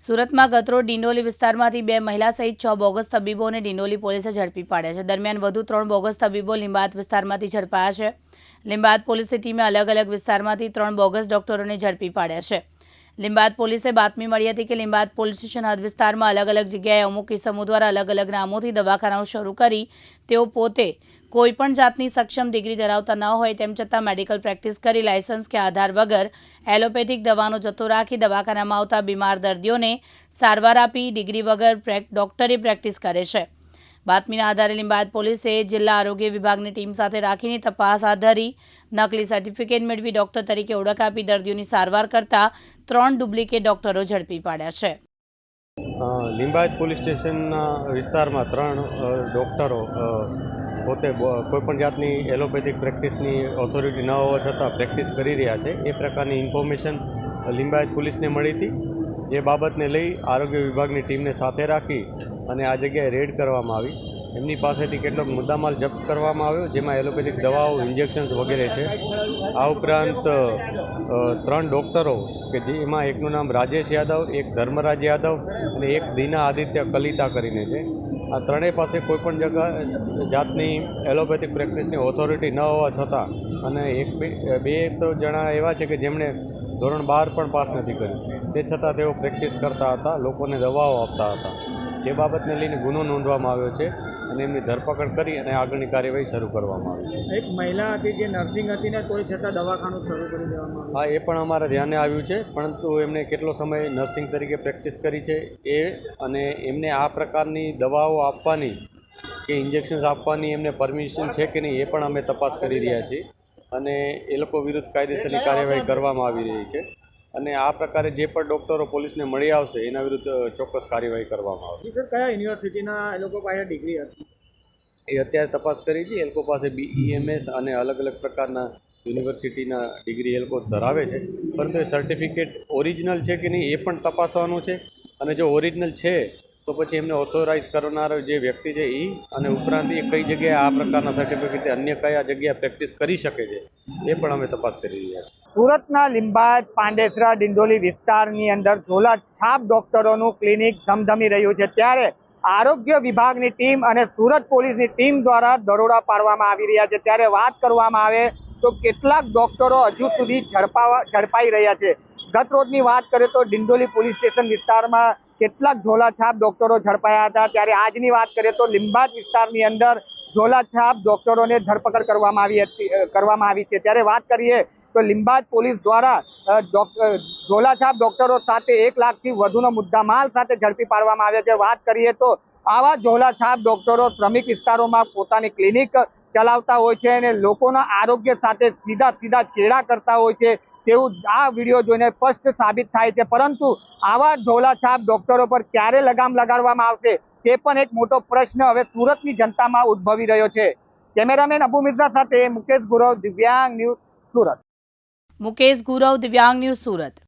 સુરતમાં ગતરોજ ડિંડોલી વિસ્તારમાંથી 2 મહિલા સહિત 6 બોગસ તબીબોને ડિંડોલી પોલીસે ઝડપી પાડ્યા છે। દરમિયાન વધુ 3 બોગસ તબીબો લીંબાયત વિસ્તારમાંથી ઝડપાયા છે। લીંબાયત પોલીસની ટીમે અલગ અલગ વિસ્તારમાંથી 3 બોગસ ડોક્ટરોને ઝડપી પાડ્યા છે। લીંબાયત પોલીસે બાતમી મળી હતી કે લીંબાયત પોલીસ સ્ટેશન હદ વિસ્તારમાં અલગ અલગ જગ્યાએ અમુક ઇસમો દ્વારા અલગ અલગ નામોથી દવાખાનાઓ શરૂ કરી તેઓ પોતે કોઈપણ જાતની સક્ષમ ડિગ્રી ધરાવતા ન હોય તેમ છતાં મેડિકલ પ્રેક્ટિસ કરી લાયસન્સ કે આધાર વગર એલોપેથિક દવાનો જથ્થો રાખી દવાખાનામાં આવતા બીમાર દર્દીઓને સારવાર આપી ડિગ્રી વગર ડોક્ટરી પ્રેક્ટિસ કરે છે। બાતમીના આધારે લીંબાયત પોલીસે જિલ્લા આરોગ્ય વિભાગની ટીમ સાથે રાખીને તપાસ હાથ ધરી નકલી સર્ટિફિકેટ મેળવી ડોક્ટર તરીકે ઓળખ આપી દર્દીઓની સારવાર કરતા 3 ડુપ્લિકેટ ડોક્ટરો ઝડપી પાડ્યા છે। લીંબાયત પોલીસ સ્ટેશનના વિસ્તારમાં 3 ડૉક્ટરો પોતે કોઈપણ જાતની એલોપેથિક પ્રેક્ટિસની ઓથોરિટી ન હોવા છતાં પ્રેક્ટિસ કરી રહ્યા છે એ પ્રકારની ઇન્ફોર્મેશન લીંબાયત પોલીસને મળી હતી। જે બાબતને લઈ આરોગ્ય વિભાગની ટીમને સાથે રાખી અને આ જગ્યાએ રેડ કરવામાં આવી। એમની પાસેથી કેટલોક મુદ્દામાલ જપ્ત કરવામાં આવ્યો, જેમાં એલોપેથિક દવાઓ, ઇન્જેક્શન્સ વગેરે છે। આ ઉપરાંત 3 ડૉક્ટરો કે જેમાં એકનું નામ રાજેશ યાદવ, એક ધર્મરાજ યાદવ અને એક દીના આદિત્ય કલિતા કરીને છે। આ ત્રણેય પાસે કોઈપણ જાતની એલોપેથિક પ્રેક્ટિસની ઓથોરિટી ન હોવા છતાં અને બે જણા એવા છે કે જેમણે ધોરણ 12 પણ પાસ નથી કર્યું, તે છતાં તેઓ પ્રેક્ટિસ કરતા હતા, લોકોને દવાઓ આપતા હતા। તે બાબતને લઈને ગુનો નોંધવામાં આવ્યો છે અને એમની ધરપકડ કરી અને આગળની કાર્યવાહી શરૂ કરવામાં આવી છે। એક મહિલા હતી જે નર્સિંગ હતી ને તોય છતાં દવાખાનું શરૂ કરી દેવામાં આવ્યું। હા, એ પણ અમારા ધ્યાને આવ્યું છે, પરંતુ એમણે કેટલો સમય નર્સિંગ તરીકે પ્રેક્ટિસ કરી છે એ અને એમને આ પ્રકારની દવાઓ આપવાની કે ઇન્જેક્શન્સ આપવાની એમને પરમિશન છે કે નહીં એ પણ અમે તપાસ કરી રહ્યા છીએ અને એ લોકો વિરુદ્ધ કાયદેસરની કાર્યવાહી કરવામાં આવી રહી છે અને આ પ્રકારે જે પણ ડૉક્ટરો પોલીસને મળી આવશે એના વિરુદ્ધ ચોક્કસ કાર્યવાહી કરવામાં આવશે। સર, કયા યુનિવર્સિટીના એ લોકો પાસે ડિગ્રી હતી એ અત્યારે તપાસ કરી છે। એ લોકો પાસે BEMS અને અલગ અલગ પ્રકારના યુનિવર્સિટીના ડિગ્રી એ લોકો ધરાવે છે, પરંતુ એ સર્ટિફિકેટ ઓરિજિનલ છે કે નહીં એ પણ તપાસવાનું છે અને જો ઓરિજિનલ છે તો પછી એમને ઓથોરાઇઝ કરનારો જે વ્યક્તિ છે એ અને ઉપરાંત એ કઈ જગ્યાએ આ પ્રકારના સર્ટિફિકેટ અન્ય કયા જગ્યાએ પ્રેક્ટિસ કરી શકે છે એ પણ અમે તપાસ કરી રહ્યા છીએ। સુરતના લીંબાયત, પાંડેસરા, ડિંડોલી વિસ્તારની અંદર ઝોલા છાપ ડોક્ટરોનું ક્લિનિક ધમધમી રહ્યું છે, ત્યારે આરોગ્ય વિભાગની ટીમ અને સુરત પોલીસની ટીમ દ્વારા દરોડા પાડવામાં આવી રહ્યા છે। ત્યારે વાત કરવામાં આવે તો કેટલાક ડોક્ટરો હજુ સુધી ઝડપાઈ રહ્યા છે। ગત રોજની વાત કરીએ તો ડિંડોલી પોલીસ સ્ટેશન વિસ્તારમાં કેટલાક ઝોલાછાપ ડોક્ટરો ઝડપાયા હતા, ત્યારે આજની વાત કરીએ તો લીંબાયત વિસ્તારની અંદર ઝોલાછાપ ડોક્ટરોને ધરપકડ કરવામાં આવી છે। ત્યારે વાત કરીએ તો લીંબાયત પોલીસ દ્વારા ઝોલાછાપ ડોક્ટરો સાથે 1 લાખથી વધુનો મુદ્દામાલ સાથે ઝડપી પાડવામાં આવ્યા છે। વાત કરીએ તો આવા ઝોલાછાપ ડોક્ટરો શ્રમિક વિસ્તારોમાં પોતાની ક્લિનિક ચલાવતા હોય છે અને લોકોના આરોગ્ય સાથે સીધા ચેડા કરતા હોય છે તેવું આ વિડીયો જોઈને સ્પષ્ટ સાબિત થાય છે। પરંતુ આવા ઝોલાછાપ ડોક્ટરો પર ક્યારે લગામ લગાડવામાં આવશે તે પણ એક મોટો પ્રશ્ન હવે સુરતની જનતામાં ઉદ્ભવી રહ્યો છે। કેમેરામેન અબુ મિર્ઝા સાથે મુકેશ ગુરવ, દિવ્યાંગ ન્યૂઝ, સુરત। મુકેશ ગુરવ, દિવ્યાંગ ન્યૂઝ, સુરત।